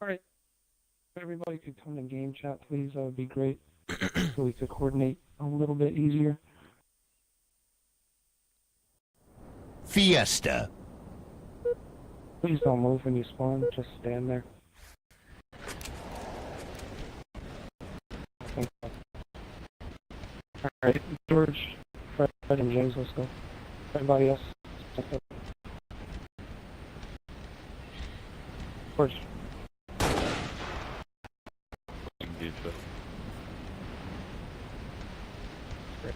Alright, if everybody could come to game chat, please. That would be great. So we could coordinate a little bit easier. Fiesta. Please don't move when you spawn. Just stand there. Alright, George, Fred, and James, let's go. Everybody else, George. Engage that. Great.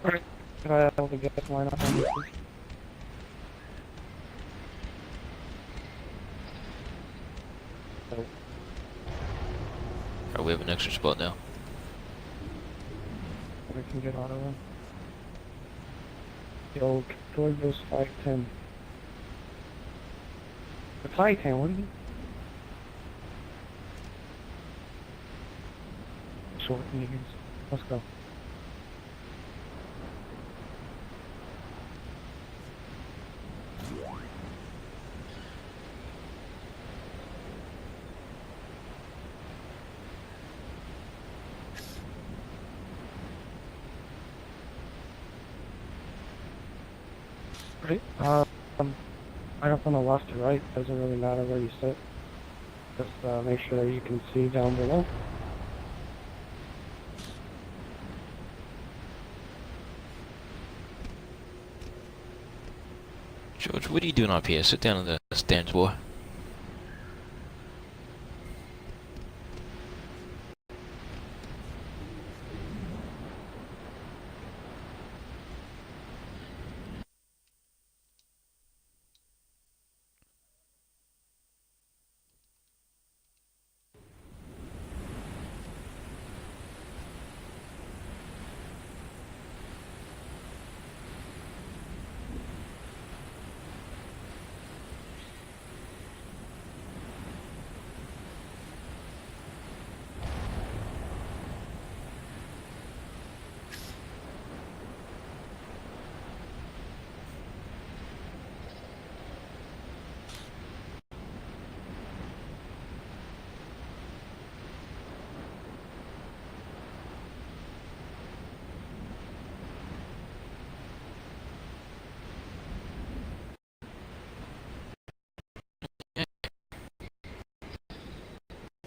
Alright, can I have the guest line up on this? So, Alright, we have an extra spot now. we can get auto run. Yo, George goes 510. The 510, what are you? Short niggas. Let's go. Right. Right up on the left or right, doesn't really matter where you sit. Just make sure that you can see down below. George, what are you doing up here? Sit down in the stands, boy.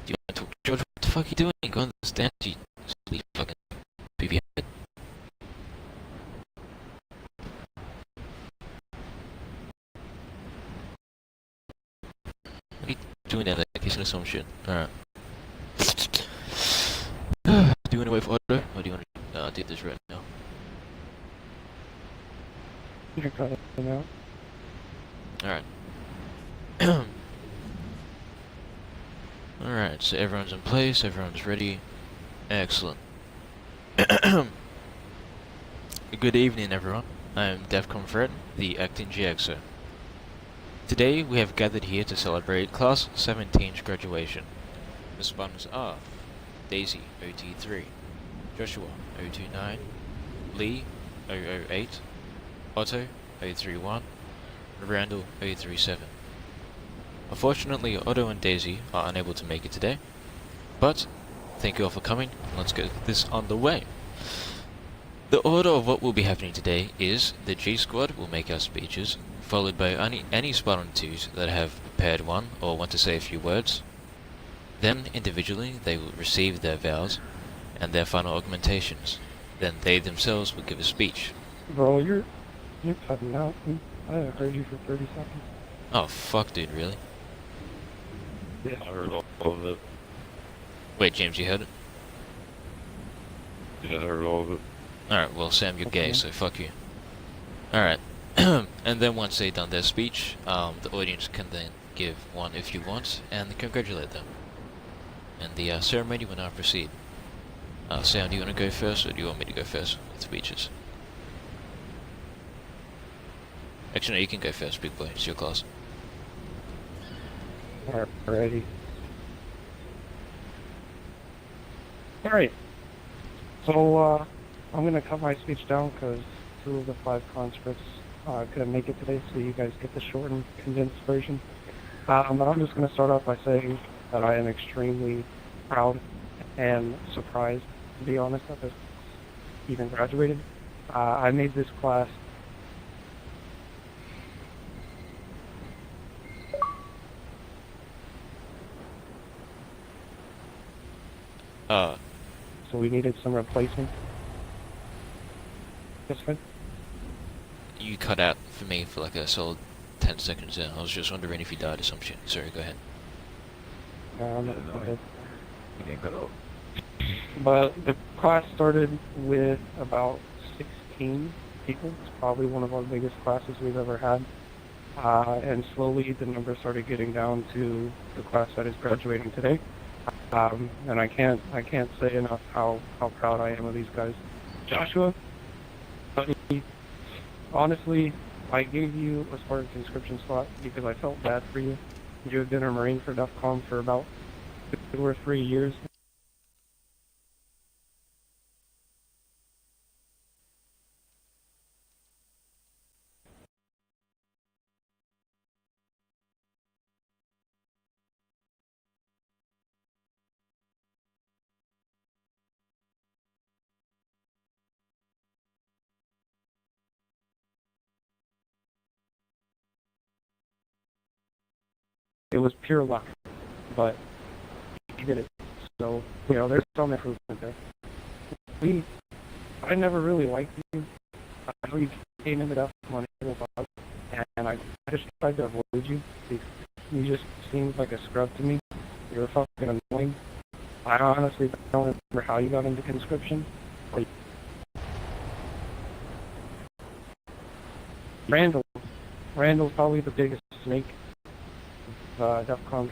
Do you want to talk, George? What the fuck are you doing? Go on the stand, you silly fucking baby head. What are you doing down there? Kissing or some shit? Alright. Do you want to wait for auto? Or do you want to do this right now? You can cut it out. Alright. Alright, so everyone's in place, everyone's ready. Excellent. Good evening, everyone. I am DEFCON Fred, the acting GXO. Today, we have gathered here to celebrate Class 17's graduation. The Spartans are Daisy, OT3, Joshua, O29, Lee, 008, Otto, 031, and Randall, 037. Unfortunately, Otto and Daisy are unable to make it today, but thank you all for coming, and let's get this on the way. The order of what will be happening today is the G Squad will make our speeches, followed by any Spartan 2s that have prepared one or want to say a few words. Then, individually, they will receive their vows and their final augmentations. Then they themselves will give a speech. Bro, you're You're cutting out. I haven't heard you for 30 seconds. Oh, fuck, dude, really? Yeah. I heard all of it. Wait, James, you heard it? Yeah, I heard all of it. Alright, well, Sam, you're gay, Okay. so fuck you. Alright. And then once they've done their speech, the audience can then give one if you want, and congratulate them. And the ceremony will now proceed. Sam, do you want to go first, or do you want me to go first with speeches? Actually, no, you can go first, big boy. It's your class. Alrighty. Alright. So, I'm gonna cut my speech down because 2 of the 5 conscripts couldn't make it today, so you guys get the shortened, condensed version. But I'm just gonna start off by saying that I am extremely proud and surprised, to be honest, that this even graduated. I made this class so we needed some replacement. That's fine. You cut out for me for like a solid 10 seconds there. I was just wondering if you died or some shit. Sorry, go ahead. Um, No, okay. You can't cut out. But the class started with about 16 people. It's probably one of our biggest classes we've ever had. And slowly the number started getting down to the class that is graduating today. And I can't say enough how proud I am of these guys. Joshua, buddy, honestly, I gave you a Spartan conscription slot because I felt bad for you. You had been a Marine for DEFCON for about 2 or 3 years. It was pure luck, but he did it. So, there's some improvement there. I never really liked you. I know you came into DEFCON and I just tried to avoid you. You just seemed like a scrub to me. You were fucking annoying. I honestly don't remember how you got into conscription. But Randall's probably the biggest snake DEFCON.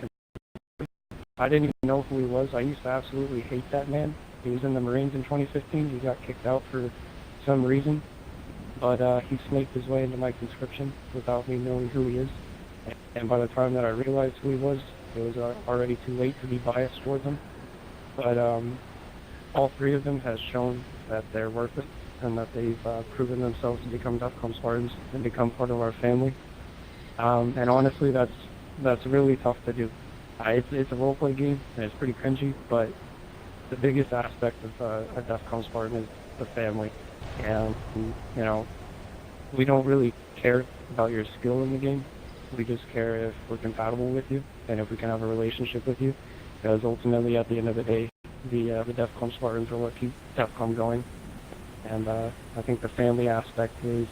I didn't even know who he was. I used to absolutely hate that man. He was in the Marines in 2015. He got kicked out for some reason. But he snaked his way into my conscription without me knowing who he is. And by the time that I realized who he was, it was already too late to be biased towards him. But all 3 of them has shown that they're worth it and that they've proven themselves to become DEFCON Spartans and become part of our family. And honestly, that's really tough to do. It's a roleplay game, and it's pretty cringy, but the biggest aspect of a DEFCON Spartan is the family. And, we don't really care about your skill in the game. We just care if we're compatible with you, and if we can have a relationship with you, because ultimately, at the end of the day, the DEFCON Spartans are what keep DEFCON going. And I think the family aspect is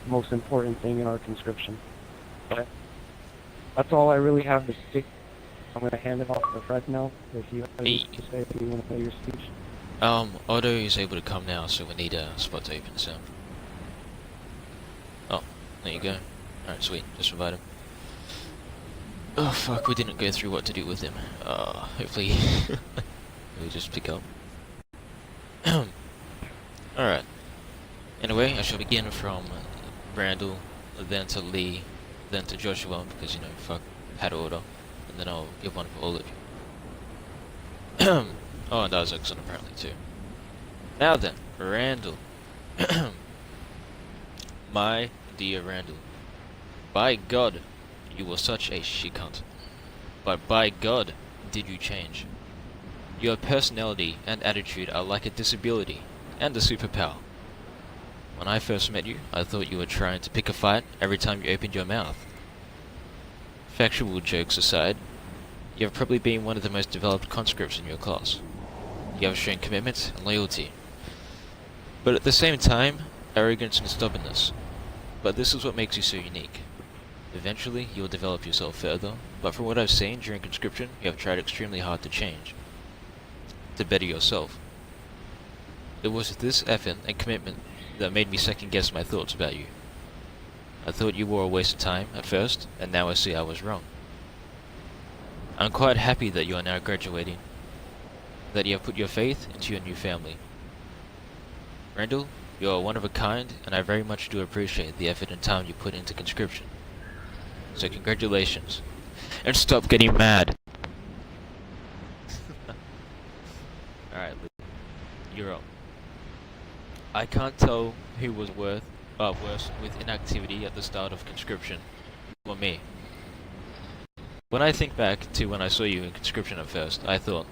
the most important thing in our conscription. But that's all I really have to say. I'm going to hand it off to Fred now, if you have anything to say, if you want to say your speech. Otto is able to come now, so we need a spot to open, Sam. Oh, there you go. Alright, sweet. Just invite him. Oh, fuck, we didn't go through what to do with him. Hopefully we'll just pick up. Alright. Anyway, I shall begin from Randall, then to Lee, then to Joshua, because, fuck, had order. And then I'll give one for all of you. Oh, and Isaacson apparently too. Now then, Randall. My dear Randall, by God, you were such a she-cunt. But by God, did you change. Your personality and attitude are like a disability and a superpower. When I first met you, I thought you were trying to pick a fight every time you opened your mouth. Factual jokes aside, you have probably been one of the most developed conscripts in your class. You have shown commitment and loyalty. But at the same time, arrogance and stubbornness. But this is what makes you so unique. Eventually, you will develop yourself further, but from what I've seen during conscription, you have tried extremely hard to change, to better yourself. It was this effort and commitment that made me second guess my thoughts about you. I thought you were a waste of time at first, and now I see I was wrong. I'm quite happy that you are now graduating, that you have put your faith into your new family. Randall, you are one of a kind, and I very much do appreciate the effort and time you put into conscription. So congratulations. And stop getting mad! Alright, you're up. I can't tell who was worse with inactivity at the start of conscription, or me. When I think back to when I saw you in conscription at first, I thought,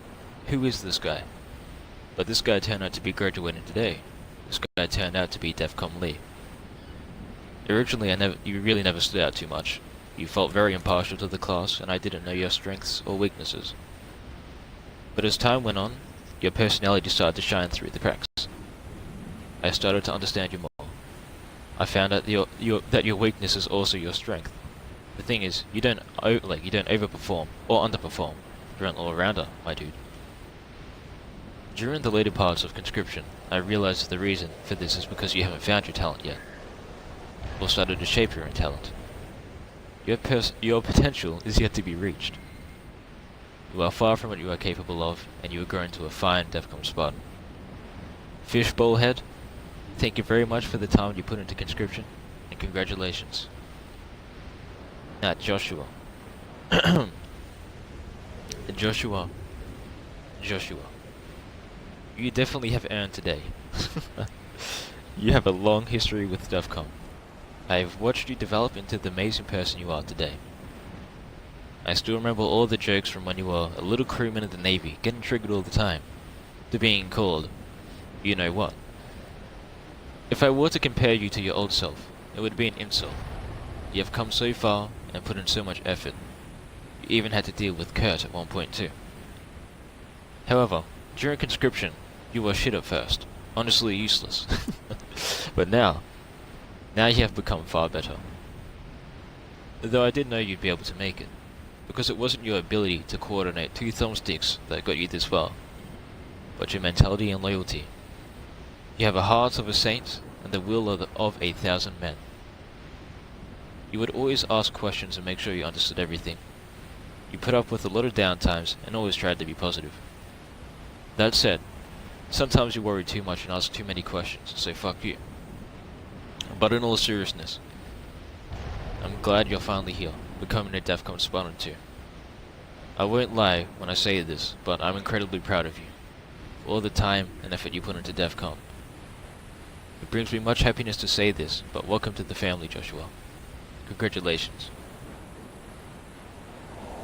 who is this guy? But this guy turned out to be graduating today. This guy turned out to be DEFCON Lee. Originally, you really never stood out too much. You felt very impartial to the class, and I didn't know your strengths or weaknesses. But as time went on, your personality started to shine through the cracks. I started to understand you more. I found out that your weakness is also your strength. The thing is, you don't overperform or underperform. You're an all-rounder, my dude. During the later parts of conscription, I realized the reason for this is because you haven't found your talent yet, or started to shape your own talent. Your potential is yet to be reached. You are far from what you are capable of, and you are growing to a fine DEFCON Spartan. Fishbowl head, thank you very much for the time you put into conscription, and congratulations. Now, Joshua. Joshua. You definitely have earned today. You have a long history with DEFCON. I have watched you develop into the amazing person you are today. I still remember all the jokes from when you were a little crewman in the Navy, getting triggered all the time, to being called, you know what. If I were to compare you to your old self, it would be an insult. You have come so far and put in so much effort. You even had to deal with Kurt at one point too. However, during conscription, you were shit at first, honestly useless. But now you have become far better. Though I did know you'd be able to make it, because it wasn't your ability to coordinate two thumbsticks that got you this far, but your mentality and loyalty. You have a heart of a saint and the will of 1,000 men. You would always ask questions and make sure you understood everything. You put up with a lot of downtimes and always tried to be positive. That said, sometimes you worry too much and ask too many questions, so fuck you. But in all seriousness, I'm glad you're finally here, becoming a DEFCON Spartan 2. I won't lie when I say this, but I'm incredibly proud of you, for all the time and effort you put into DEFCON. It brings me much happiness to say this, but welcome to the family, Joshua. Congratulations.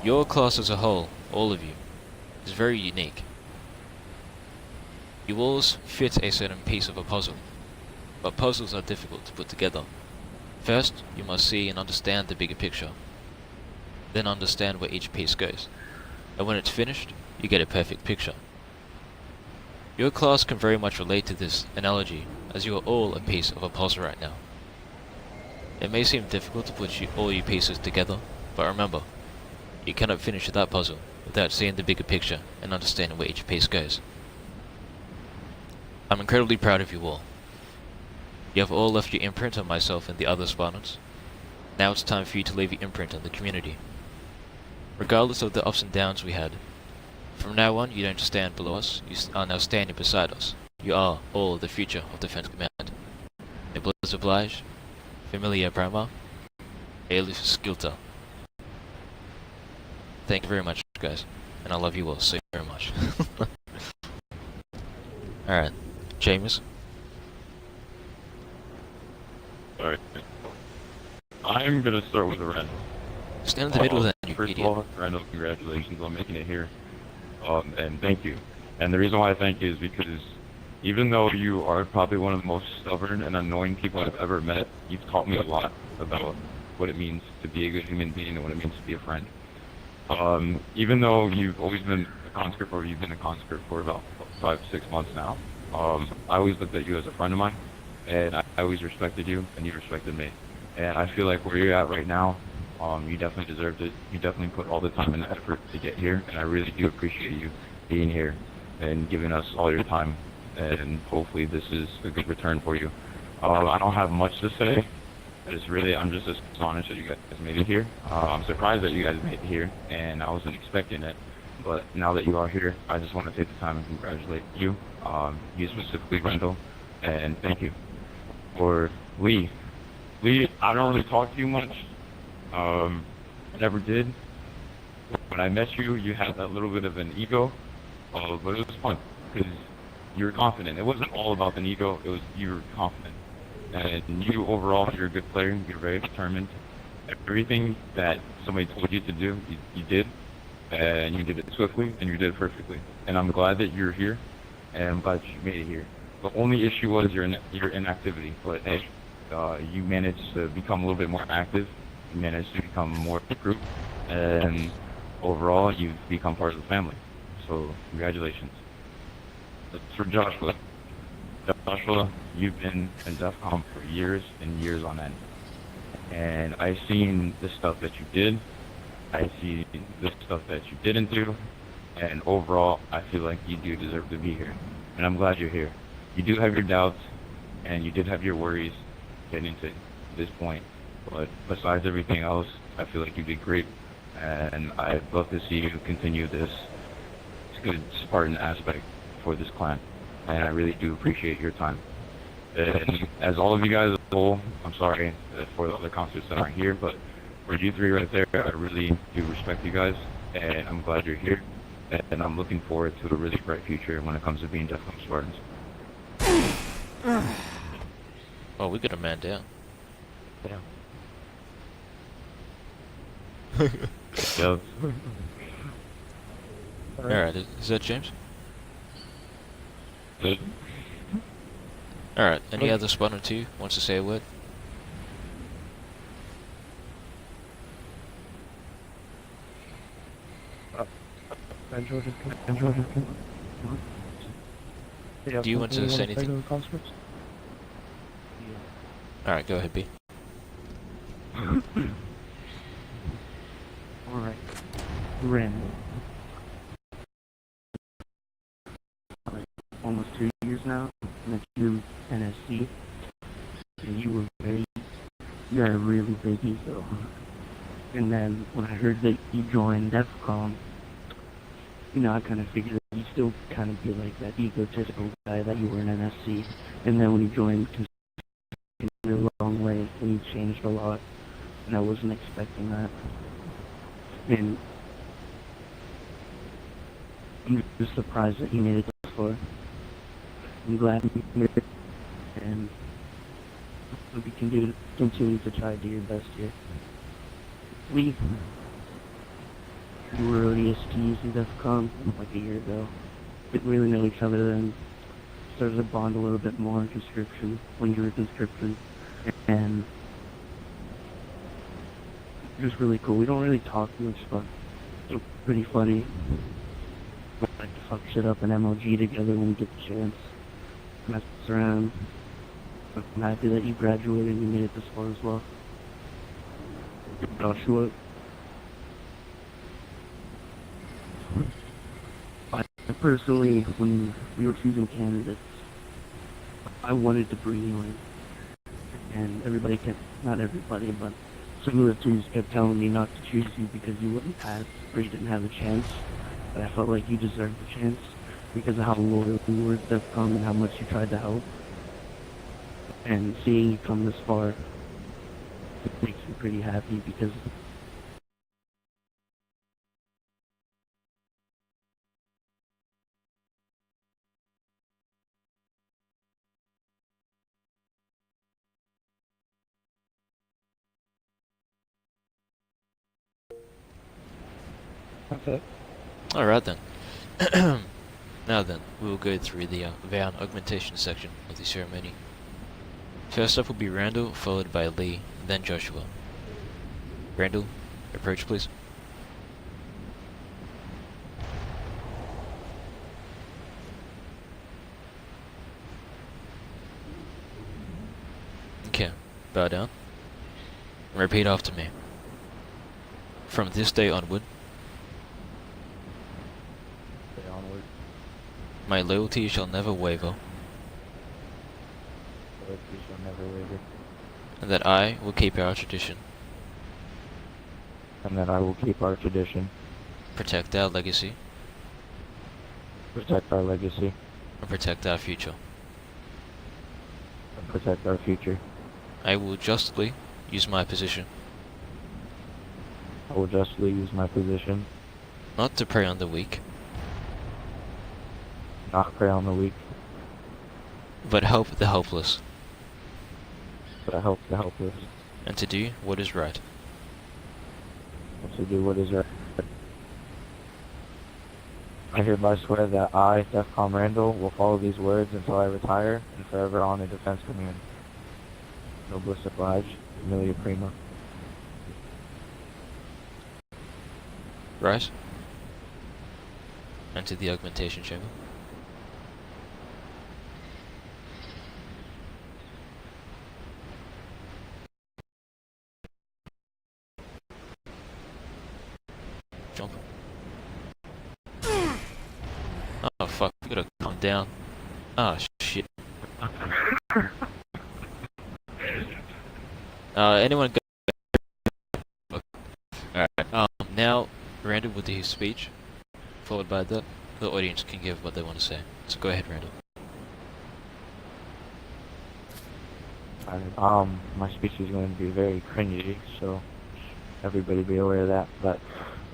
Your class as a whole, all of you, is very unique. You all fit a certain piece of a puzzle, but puzzles are difficult to put together. First, you must see and understand the bigger picture, then understand where each piece goes, and when it's finished, you get a perfect picture. Your class can very much relate to this analogy, as you are all a piece of a puzzle right now. It may seem difficult to put all your pieces together, but remember, you cannot finish that puzzle without seeing the bigger picture and understanding where each piece goes. I'm incredibly proud of you all. You have all left your imprint on myself and the other Spartans. Now it's time for you to leave your imprint on the community. Regardless of the ups and downs we had, from now on you don't stand below us, you are now standing beside us. You are all the future of Defense Command. Noblesse oblige, Familia Brahma, Alias Skilta. Thank you very much, guys, and I love you all so very much. Alright, James. Alright. I'm gonna start with the Ren. Stand in the middle then, you First idiot. of all, Randall, congratulations on making it here. And thank you. And the reason why I thank you is because even though you are probably one of the most stubborn and annoying people I've ever met, you've taught me a lot about what it means to be a good human being and what it means to be a friend. Even though you've always been a conscript, or you've been a conscript for about 5-6 months now, I always looked at you as a friend of mine, and I always respected you, and you respected me. And I feel like where you're at right now, you definitely deserved it. You definitely put all the time and effort to get here, and I really do appreciate you being here and giving us all your time. And hopefully this is a good return for you. I don't have much to say. I'm just astonished that you guys made it here. I'm surprised that you guys made it here, and I wasn't expecting it. But now that you are here, I just want to take the time and congratulate you, you specifically, Rendell, and thank you. For Lee. Lee, I don't really talk to you much. Never did. When I met you, you had that little bit of an ego, but it was fun because you were confident. It wasn't all about an ego. It was you were confident. And you overall, you're a good player. You're very determined. Everything that somebody told you to do, you did, and you did it swiftly, and you did it perfectly. And I'm glad that you're here, and I'm glad you made it here. The only issue was your inactivity, but hey, you managed to become a little bit more active. You managed to become more of a group, and overall, you've become part of the family. So congratulations. That's for Joshua. Joshua, you've been in DEF CON for years and years on end. And I've seen the stuff that you did. I see the stuff that you didn't do. And overall, I feel like you do deserve to be here. And I'm glad you're here. You do have your doubts, and you did have your worries getting to this point. But besides everything else, I feel like you did great. And I'd love to see you continue this good Spartan aspect for this clan. And I really do appreciate your time. And as all of you guys as a whole, I'm sorry for the other concerts that aren't here, but for you three right there, I really do respect you guys, and I'm glad you're here, and I'm looking forward to a really bright future when it comes to being DEF CON Spartans. Oh, we got a man down. Yeah. Yep. Alright, is that James? Good. Alright, any other Spartan 2 wants to say a word? Do you want to say anything? Alright, go ahead, B. Alright. Ren. Almost 2 years now. Met you NSC. And you had a really big ego. And then when I heard that you joined DEF CON, I kind of figured that you still kind of be like that egotistical guy that you were in NSC. And then when you joined, you came a long way and you changed a lot. And I wasn't expecting that. And I'm just surprised that you made it this far. I'm glad you made it. And hope you can continue to try to do your best here. We were ODSTs in DEF CON like a year ago. Didn't really know each other then. Started to bond a little bit more in conscription, when you were conscription. And it was really cool. We don't really talk much, but it's pretty funny. We like to fuck shit up in MOG together when we get the chance. Mess around. I'm happy that you graduated and you made it this far as well. Joshua. I personally, when we were choosing candidates, I wanted to bring you in. And everybody kept, not everybody, but some of the teams kept telling me not to choose you because you wouldn't pass or you didn't have a chance. But I felt like you deserved the chance because of how loyal you were to DEF CON and how much you tried to help. And seeing you come this far, it makes me pretty happy because That's it. Alright then. Now then, we will go through the Van augmentation section of the ceremony. First up will be Randall, followed by Lee, then Joshua. Randall, approach please. Okay, bow down. Repeat after me. From this day onward, Stay onward. my loyalty shall never waver, Loyalty shall never waver. and that I will keep our tradition, And that I will keep our tradition, protect our legacy, protect our legacy, and protect our future. and protect our future. I will justly use my position, I will justly use my position, not to prey on the weak, not prey on the weak, but help the helpless, but help the helpless, and to do what is right. and to do what is right. I hereby swear that I, DEFCON Randall, will follow these words until I retire and forever honor Defense Command. Noblest obliged, Amelia Prima. Right? Enter the augmentation chamber. Jump. Oh fuck, we gotta calm down. Ah shit. Anyone go? Alright, now Randall will do his speech, followed by that. The audience can give what they want to say. So go ahead, Randall. My speech is going to be very cringy, so everybody be aware of that. But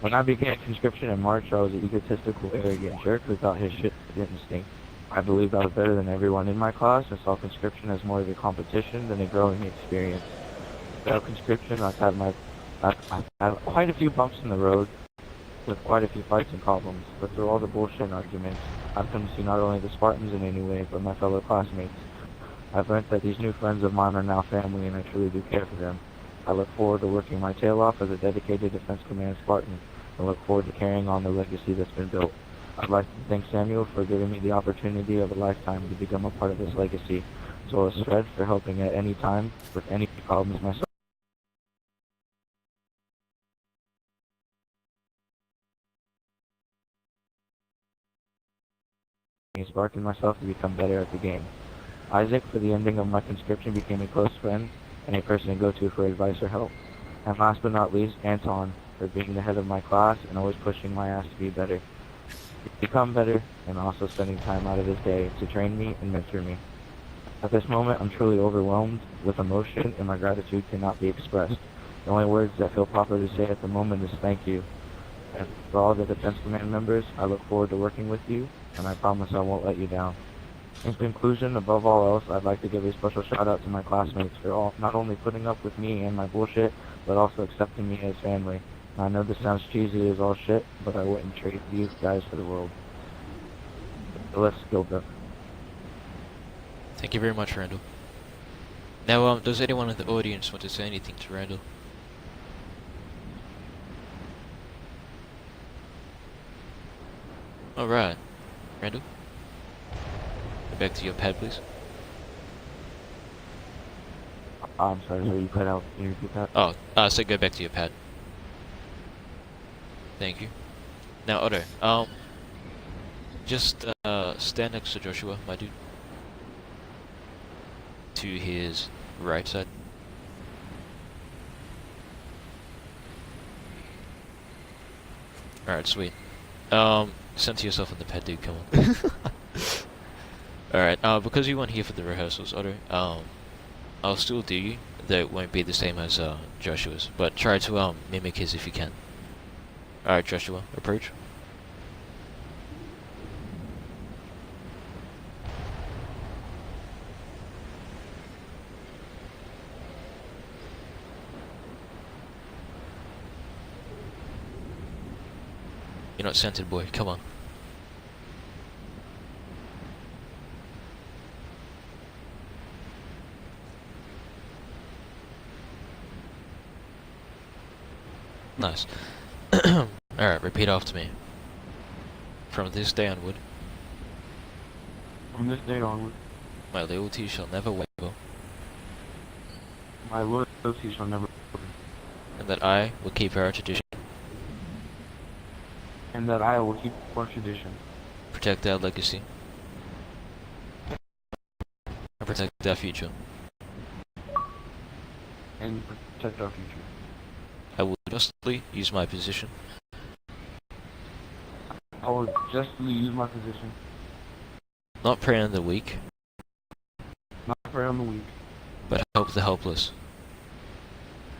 when I began conscription in March, I was an egotistical, arrogant jerk who thought his shit didn't stink. I believed I was better than everyone in my class and saw conscription as more of a competition than a growing experience. Without conscription, I've had quite a few bumps in the road, with quite a few fights and problems, but through all the bullshit and arguments, I've come to see not only the Spartans in a new way, but my fellow classmates. I've learned that these new friends of mine are now family, and I truly do care for them. I look forward to working my tail off as a dedicated Defense Command Spartan, and look forward to carrying on the legacy that's been built. I'd like to thank Samuel for giving me the opportunity of a lifetime to become a part of this legacy, as well as Fred for helping at any time with any problems myself. Sparking myself to become better at the game. Isaac, for the ending of my conscription, became a close friend and a person to go to for advice or help. And last but not least, Anton, for being the head of my class and always pushing my ass to be better. Become better, and also spending time out of his day to train me and mentor me. At this moment, I'm truly overwhelmed with emotion, and my gratitude cannot be expressed. The only words that feel proper to say at the moment is thank you. And for all the Defense Command members, I look forward to working with you, and I promise I won't let you down. In conclusion, above all else, I'd like to give a special shout out to my classmates for all not only putting up with me and my bullshit, but also accepting me as family. I know this sounds cheesy as all shit, but I wouldn't trade you guys for the world. So let's go, bro. Thank you very much, Randall. Now, does anyone in the audience want to say anything to Randall? Alright. Randall? Go back to your pad, please. I'm sorry, so you cut out. Can you repeat that? Oh, so go back to your pad. Thank you. Now, Otto, just, stand next to Joshua, my dude. To his right side. Alright, sweet. Center yourself in the pad, dude, come on. Alright, because you weren't here for the rehearsals, Otto, I'll still do you, though it won't be the same as, Joshua's, but try to, mimic his if you can. Alright, Joshua, approach. You're not centered, boy, come on. Nice. Alright, repeat after me. From this day onward, From this day onward, my loyalty shall never waver, my loyalty shall never waver, and that I will keep our tradition, and that I will keep our tradition, protect our legacy, and protect our future. and protect our future. I will justly use my position I will justly use my position, not prey on the weak, not prey on the weak, but help the helpless,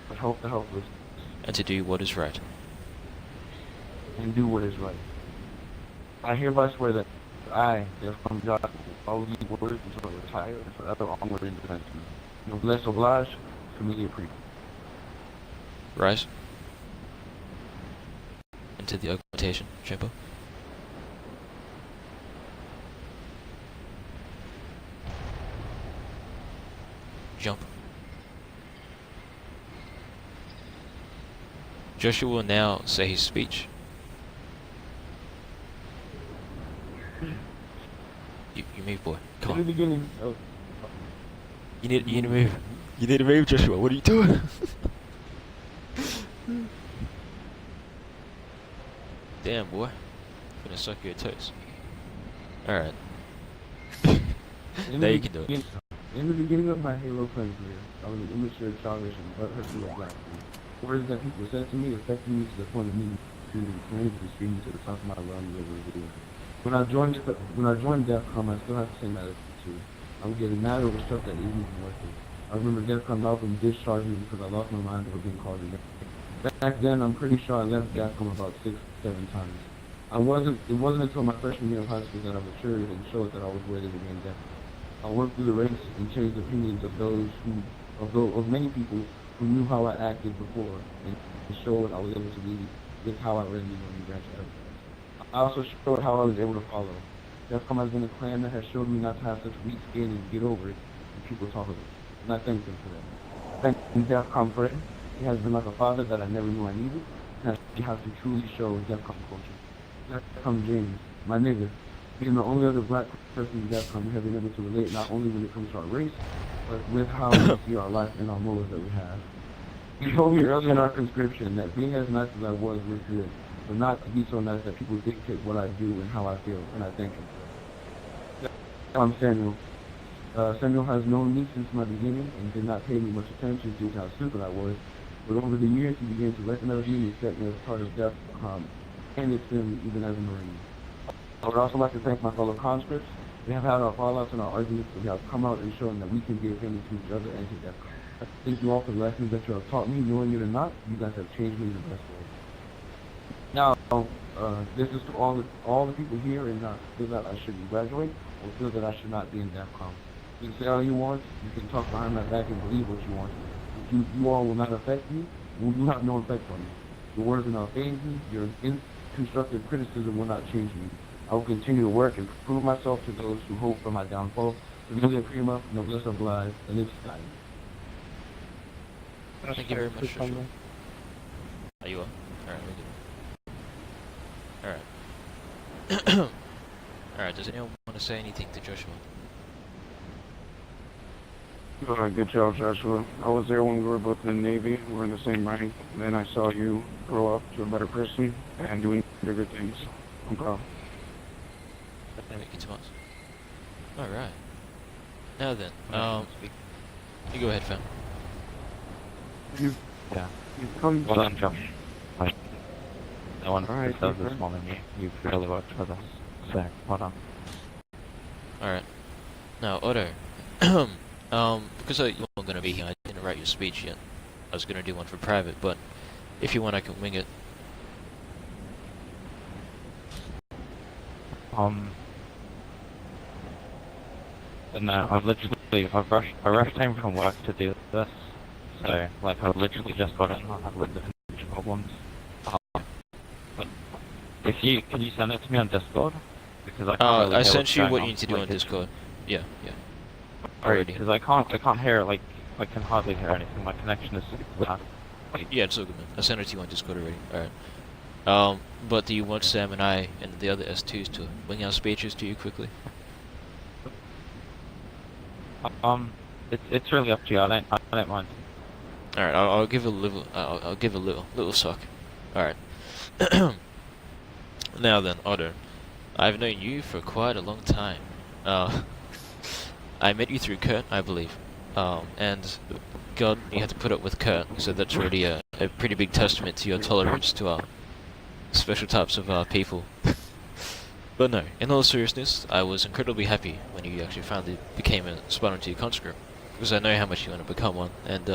but help the helpless, and to do what is right. and do what is right. I hereby swear that I, therefore, God, will follow these words until I retire and forever onward into the country. Noblesse oblige, familia pre. Rise. Into the augmentation chamber. Jump. Joshua will now say his speech. You move, boy. Come In the on. beginning, You need to move. You need to move, Joshua. What are you doing? Damn, boy. I'm gonna suck your toes. Alright. Now you can do it. In the beginning of my Halo playing career, I was an immature, childish, and butthurt little black man. Words that people said to me affected me to the point of me feeling flames and screaming to the top of my lungs over a video. When I joined DEFCON, I still have the same attitude. I was getting mad over stuff that isn't even worth it. I remember DEFCON Malcolm discharged me because I lost my mind over being called a nigger. Back then, I'm pretty sure I left DEFCON about 6, 7 times. It wasn't until my freshman year of high school that I matured and showed that I was ready to gain DEFCON. I worked through the ranks and changed the opinions of of many people who knew how I acted before, and showed I was able to lead with how I really when we branched out. I also showed how I was able to follow. DEFCON has been a clan that has showed me not to have such weak skin and get over it when people talk of it. And I thank them for that. Thank DEFCON for it. He has been like a father that I never knew I needed, and I have to truly show DEFCON culture. DEFCON James, my nigga. Being the only other black person in DEFCON, we have been able to relate not only when it comes to our race, but with how we see our life and our motives that we have. You told me earlier in our conscription that being as nice as I was good, but not to be so nice that people dictate what I do and how I feel, and I thank him for that. I'm Samuel. Samuel has known me since my beginning and did not pay me much attention due to how stupid I was, but over the years he began to recognize me and accept me as part of DEFCON and its family even as a Marine. I would also like to thank my fellow conscripts. We have had our fallouts and our arguments, but we have come out and shown that we can be a family to each other and to DEFCON. Thank you all for the lessons that you have taught me, knowing it or not. You guys have changed me in the best way. Now, this is to all the people here and feel that I shouldn't graduate or feel that I should not be in DEFCON. You can say all you want, you can talk behind my back and believe what you want. You all will not affect me. You have no effect on me. Your words will not phase me. Your constructive criticism will not change me. I will continue to work and prove myself to those who hope for my downfall. Familia prima, noblesse oblige, and it's time. Thank you very much, Joshua. Are you on? Alright, we're good. Alright. Alright, does anyone want to say anything to Joshua? Good job, Joshua. I was there when we were both in the Navy. We were in the same rank. Then I saw you grow up to a better person and doing bigger things. I'm proud. Thank you, Tomas. Alright. Now then, you go ahead, fam. Yeah. You've come. Well done, Josh. I want Alright, to serve okay. this morning. You really worked for us. So, well done. Alright. Now, Otto. Because you're not going to be here, I didn't write your speech yet. I was going to do one for private, but if you want, I can wing it. But no, I rushed home from work to do this. So, like, I've literally just got it and I have with the problems. But can you send it to me on Discord? Because I can't really I hear sent what's you going what on. you need to do Like, on Discord. Yeah. Alright, Alrighty. because I can't hear, like, I can hardly hear anything. My connection is bad. Yeah, it's all good, man. I sent it to you on Discord already. Alright. But do you want Sam and I and the other S2s to wing our speeches to you quickly? It's really up to you. I don't mind. All right, I'll give a little. I'll give a little suck. All right. Now then, Otto, I've known you for quite a long time. Uh, I met you through Kurt, I believe. And God, you had to put up with Kurt, so that's already a pretty big testament to your tolerance to special types of people. But no, in all seriousness, I was incredibly happy when you actually finally became a Spartan 2 conscript, because I know how much you want to become one, and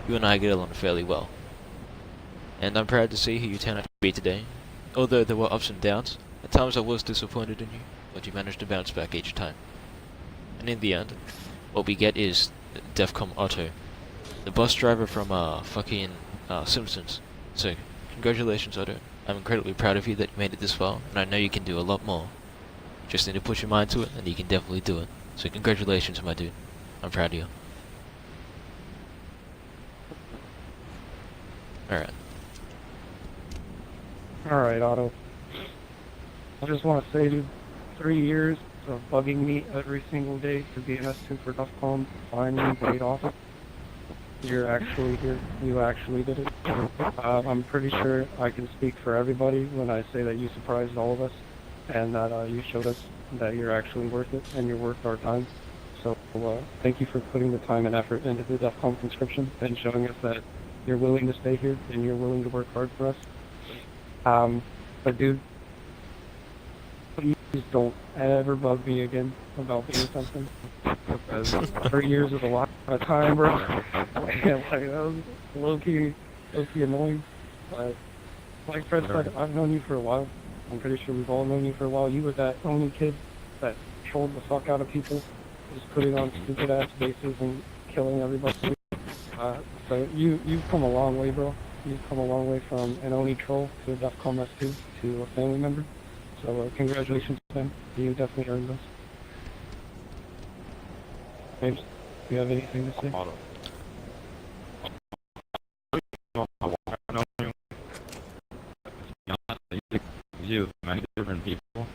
you and I get along fairly well. And I'm proud to see who you turned out to be today. Although there were ups and downs, at times I was disappointed in you, but you managed to bounce back each time. And in the end, what we get is Defcom Otto, the bus driver from fucking Simpsons. So, congratulations, Otto. I'm incredibly proud of you that you made it this far, and I know you can do a lot more. Just need to put your mind to it, and you can definitely do it. So congratulations, my dude. I'm proud of you. Alright. Alright, Otto. I just want to say, dude, 3 years of bugging me every single day for being S2 for DEFCON finally paid off. You're actually here. You actually did it. I'm pretty sure I can speak for everybody when I say that you surprised all of us and that you showed us that you're actually worth it and you're worth our time. So thank you for putting the time and effort into the DEFCON conscription and showing us that you're willing to stay here and you're willing to work hard for us. But dude, please don't ever bug me again about being something. Because 3 years is a lot of time, bro. And, like, that was low-key annoying. But like Fred said, I've known you for a while. I'm pretty sure we've all known you for a while. You were that only kid that trolled the fuck out of people, just putting on stupid-ass bases and killing everybody. So you've come a long way, bro. You've come a long way from an Oni troll to a DEFCON S2 to a family member. So congratulations, man. You definitely earned this. James, do you have anything to say? You, many different people.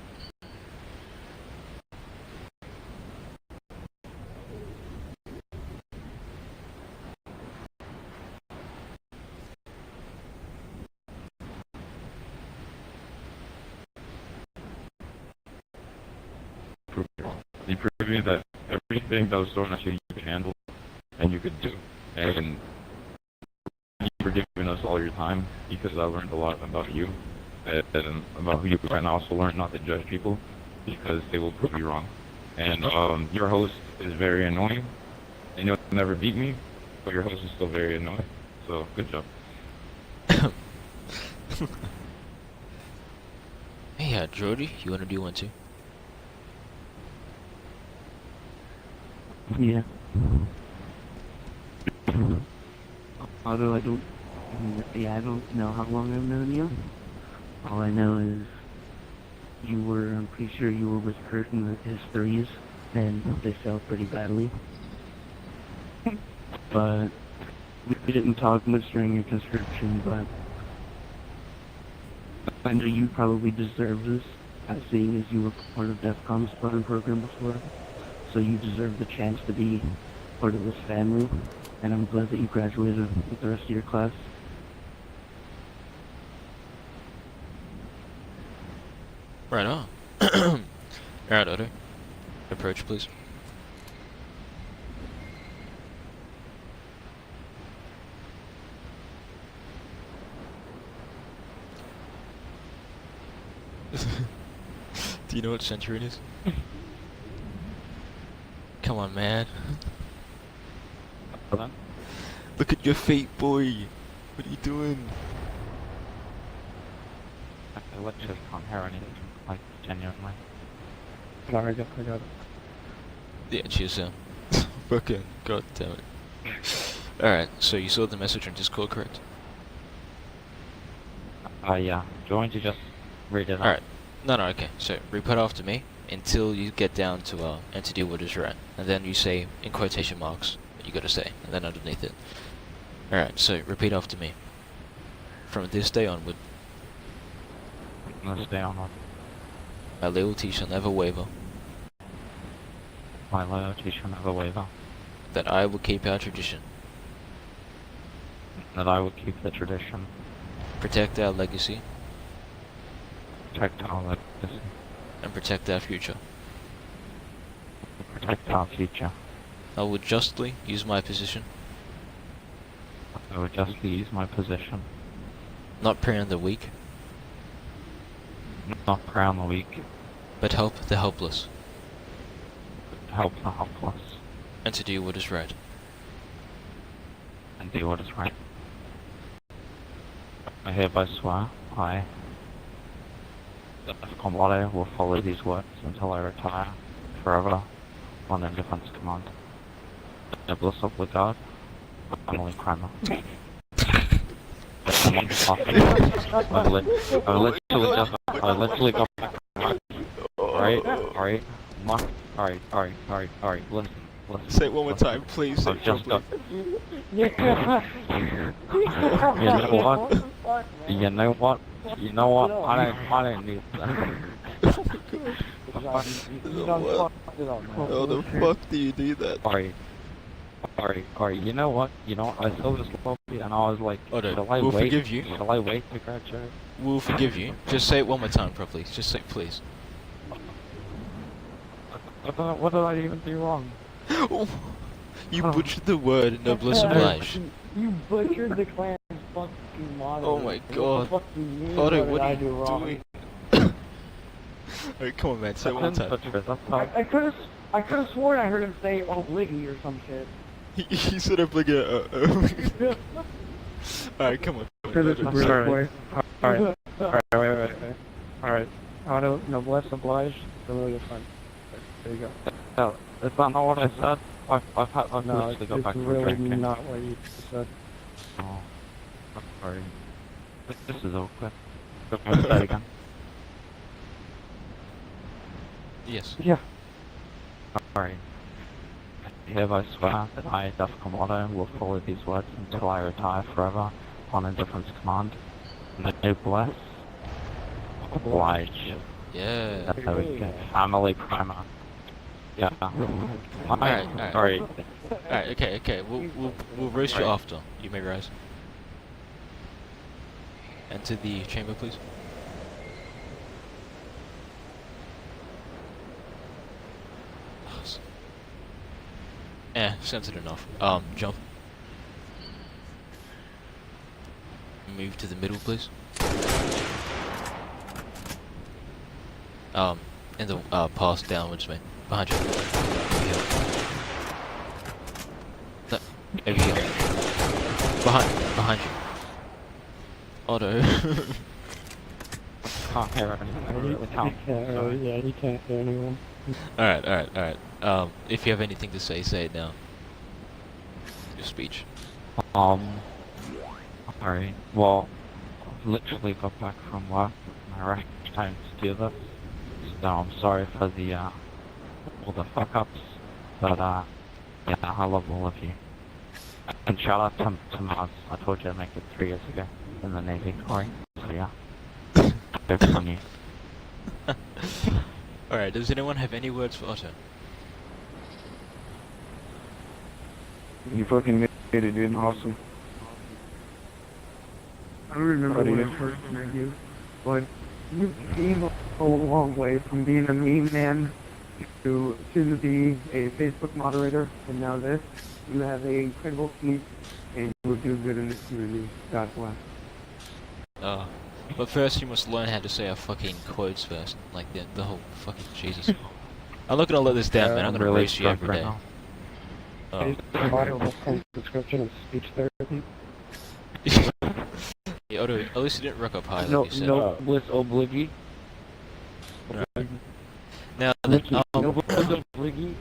You proved me that everything that was thrown at you, you could handle and you could do. And you for giving us all your time, because I learned a lot about you and about who you are, and I also learned not to judge people because they will prove you wrong. And your host is very annoying, and you'll never beat me, but your host is still very annoying. So good job. Hey, Jody, you wanna do one too? Yeah. Although I don't know how long I've known you. All I know is I'm pretty sure you were with Kurt in his 3s, and they fell pretty badly. But we didn't talk much during your conscription, but I know you probably deserve this, seeing as you were part of DEFCON's Spartan program before. So you deserve the chance to be part of this family, and I'm glad that you graduated with the rest of your class. Right on. Alright, Otto. Approach, please. Do you know what Centurion is? Come on, man. Hold on. Look at your feet, boy. What are you doing? What should compare anything, like, genuinely? No, I got it. Yeah, cheers, Sam. Fucking god damn it. Alright, so you saw the message on Discord, correct? Yeah. Do you want me to just read it out? Alright. No, okay. So, repeat after me until you get down to entity orders you're at. And then you say, in quotation marks, what you gotta say, and then underneath it. Alright, so repeat after me. From this day onward, Let's stay on one. my loyalty shall never waver, My loyalty shall never waver. that I will keep our tradition, that I will keep the tradition, protect our legacy, protect our legacy, and protect our future. protect our future. I will justly use my position, I will justly use my position, not prey on the weak, not prey on the weak, but help the helpless, but help the helpless, and to do what is right. and do what is right. I hereby swear I, DEFCON Motto, will follow these words until I retire forever on the defense command. Noblesse obligade, Emily Kramer. I literally got back from work. Alright, listen. Say it one more time, please. I've just got... You know what? I don't need that. How the fuck do you do that? Alright, you know what? I saw this lobby and I was like, Odo, shall I we'll wait? forgive you. Shall I wait to graduate? We'll forgive you. Just say it one more time properly. Just say please. What did I even do wrong? You butchered the word noblesse oblige. You butchered the clan's fucking motto. Oh my god. What the fuck do you mean? Odo, What what did are I you do wrong? doing? Alright, come on man, say it one more time. I could have sworn I heard him say obliggy or some shit. He said obligate. Alright, come on. Alright. Auto, noblesse oblige, familiar fun. There you go. Is that not what I said? I've No, literally got it's back from really drinking. not what you said. Oh, I'm sorry. This is awkward. Can I say it again? Yes. Yeah. Sorry. I hereby swear that I, DEFCON Motto, will follow these words until I retire forever on Indifference Command. Noblesse oblige. Yeah. There we go. Family primer. Yeah. Alright. Sorry. Alright, okay. We'll roast you after. You may rise. Enter the chamber, please. Censored enough. Jump. Move to the middle, please. In the pass downwards, mate. Behind you. No, over here. Behind you. Otto. Can't hear anything. I really can't. Yeah, he can't hear anyone. Alright. If you have anything to say it now. Your speech. Sorry. Well, I've literally got back from work. My rush time to do this. So I'm sorry for the, all the fuck-ups. But, yeah, I love all of you. And shout out to Mars. I told you I'd make it 3 years ago in the Navy. Corey. So yeah. Good on you. Alright, does anyone have any words for Otto? You fucking made it, dude. Awesome. I don't remember when I first met you, but you came a long way from being a meme man to soon to be a Facebook moderator, and now this. You have an incredible feat, and you will do good in this community. God bless. But first you must learn how to say our fucking quotes first. Like the whole fucking Jesus. I'm not gonna let this down, man. I'm gonna really race you drunk every right day. now. Viable prescription of speech therapy. Yeah, Otto, at least you didn't rock up high like No, you said. noblesse oblige. Now then, Noblesse oblige.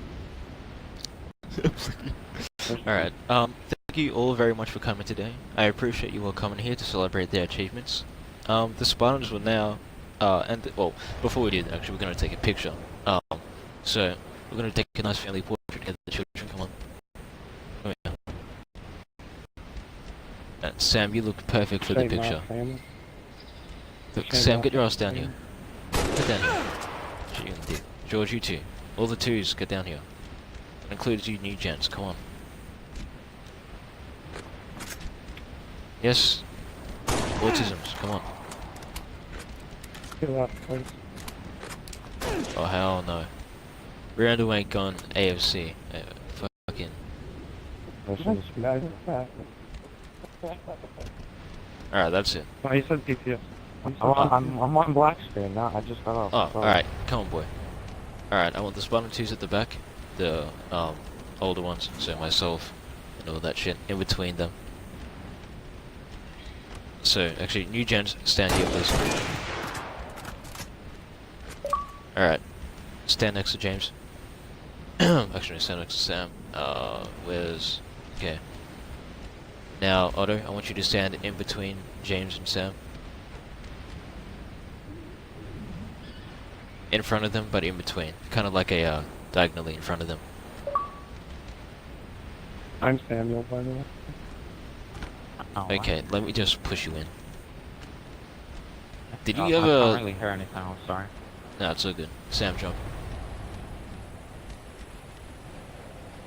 alright, thank you all very much for coming today. I appreciate you all coming here to celebrate their achievements. The Spartans will now, well, before we do that, actually, we're going to take a picture. So, we're going to take a nice family portrait together. The children, come on. Come here. Sam, you look perfect for the Say my picture. family. Look, Say Sam, my get your ass down family. here. Get down here. What you gonna do? George, you too. All the twos, get down here. That includes you new gents, come on. Yes. Autisms, come on. Get off, please. Oh, hell no. Randall ain't gone AFC. Fucking. Nice, guys. Alright, that's it. Oh, you said PTS. I'm on black screen now. I just got off. Oh, Sorry. alright. Come on, boy. Alright, I want the bottom twos at the back. The, older ones. So myself and all that shit in between them. So, actually, new gens, stand here, please. Alright. Stand next to James. Actually, stand next to Sam. Where's... Okay. Now, Otto, I want you to stand in between James and Sam. In front of them, but in between. Kind of like a, diagonally in front of them. I'm Samuel, by the way. Oh, Okay, let me just push you in. Did you I ever... can't really hear anything. I'm sorry. No, it's all good. Sam, jump.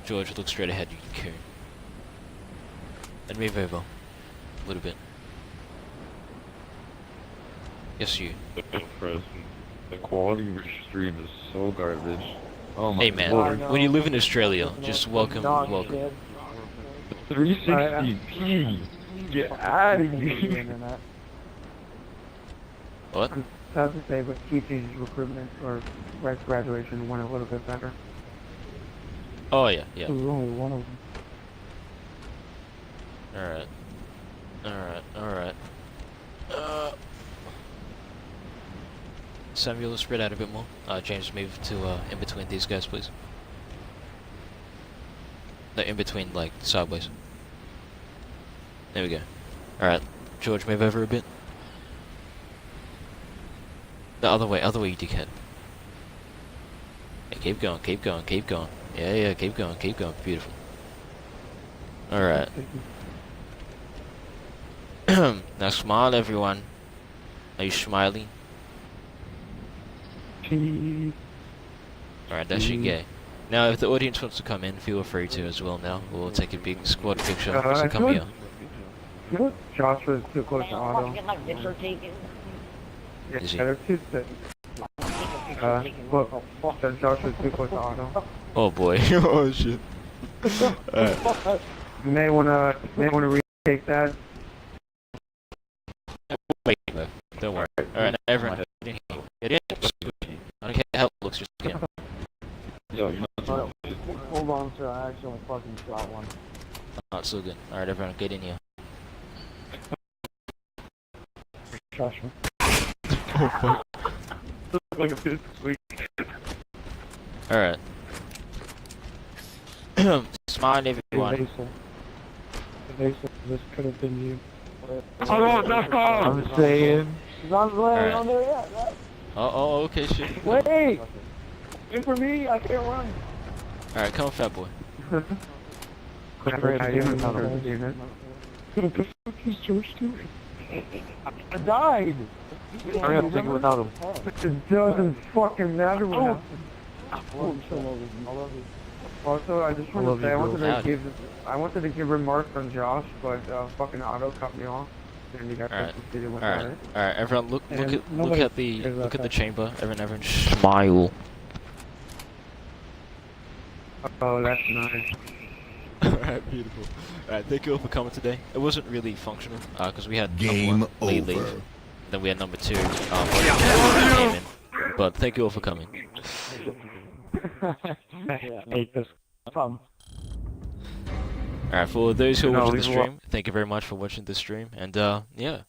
George, look straight ahead, you coon. And move over. A little bit. Yes, you. The quality of your stream is so garbage. Oh my Hey, man. lord. When you live in Australia, just welcome. 360p. Get out of here. What? That's to say, but TT's recruitment or graduation went a little bit better. Oh, yeah, yeah. There was only one of them. Alright. Alright, alright. Samuel, spread out a bit more. James, move to, in between these guys, please. No, in between, like, sideways. There we go. Alright. George, move over a bit. The other way, you dickhead. Yeah, keep going, keep going, keep going. Yeah, keep going, keep going. Beautiful. Alright. Now smile, everyone. Are you smiling? Alright, that's your gay. Now, if the audience wants to come in, feel free to as well now. We'll take a big squad picture, so come here. Josh was too close to Otto. Is he? Yeah, they're too thick. Look, Josh was too close to Otto. Oh boy. Oh shit. Alright. You may wanna retake that. Wait, no, don't worry. Alright, now everyone, get in here. Get in. I don't care how it looks, just get in. Yo, you're not Hold on, sir. I actually fucking shot one. Oh, it's so good. Alright, everyone, get in here. Joshua. like a bit sweet. Alright. Smile, everyone. Evasive. Evasive, this could have been you. I'm saying. Alright. Oh, okay, shit. Wait! Wait for me, I can't run. Alright, come on, fat boy. What the fuck is George doing? I died! Hurry up, take it without him. It doesn't fucking matter what happened. Also, I just want to say, I wanted to give remarks on Josh, but fucking Otto cut me off. And you got Alright. proceeded with Alright, alright, everyone, look And at nobody the cares about the that. chamber. Everyone, smile. Oh, that's nice. Alright, beautiful. Alright, thank you all for coming today. It wasn't really functional, because we had Game number one, Lee over. leave. Then we had number two, came in. But thank you all for coming. I hate this. Alright, for those who are No, watching the leave it stream, thank you very much for watching the stream. And, yeah.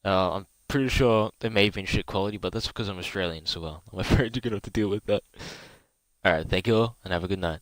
I'm pretty sure it may have been shit quality, but that's because I'm Australian, so I'm afraid you're gonna have to deal with that. Alright, thank you all, and have a good night.